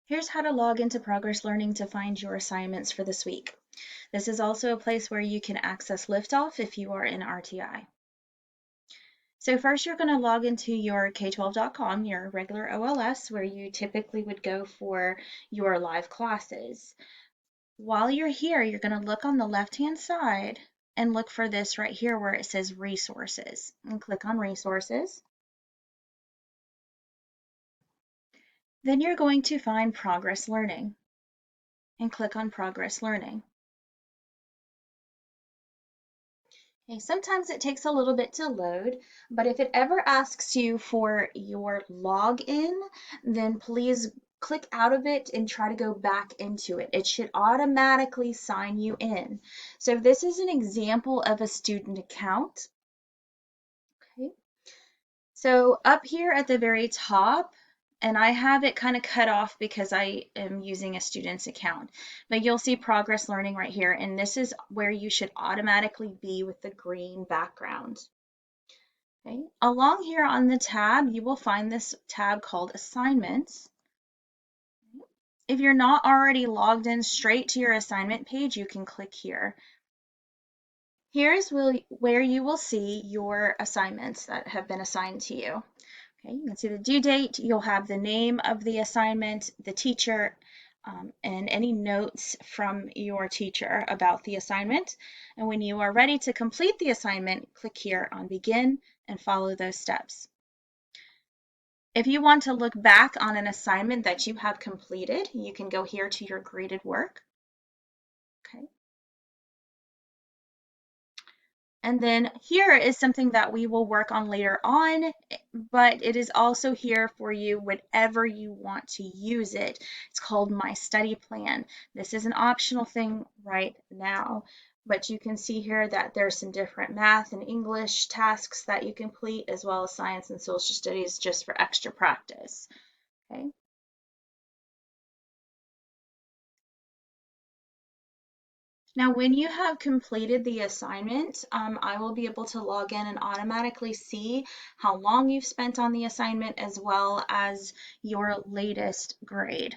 Here's how to log into Progress Learning to find your assignments for this week. This is also a place where you can access Liftoff if you are in RTI. So first you're going to log into your K12.com, your regular OLS, where you typically would go for your live classes. While you're here, you're going to look on the left-hand side and look for this right here where it says Resources, and click on Resources. Then you're going to find Progress Learning and click on Progress Learning. Okay, sometimes it takes a little bit to load, but if it ever asks you for your login, then please click out of it and try to go back into it. It should automatically sign you in. So this is an example of a student account. Okay. So up here at the very top, and I have it kind of cut off because I am using a student's account, but you'll see Progress Learning right here, and this is where you should automatically be with the green background. Okay. Along here on the tab, you will find this tab called Assignments. If you're not already logged in straight to your assignment page, you can click here. Here's where you will see your assignments that have been assigned to you. Okay, you can see the due date, you'll have the name of the assignment, the teacher, and any notes from your teacher about the assignment. And when you are ready to complete the assignment, click here on Begin and follow those steps. If you want to look back on an assignment that you have completed, you can go here to your graded work. Okay. And then here is something that we will work on later on, but it is also here for you whenever you want to use it. It's called My Study Plan. This is an optional thing right now, but you can see here that there's some different math and English tasks that you complete, as well as science and social studies just for extra practice. Okay. Now, when you have completed the assignment, I will be able to log in and automatically see how long you've spent on the assignment as well as your latest grade.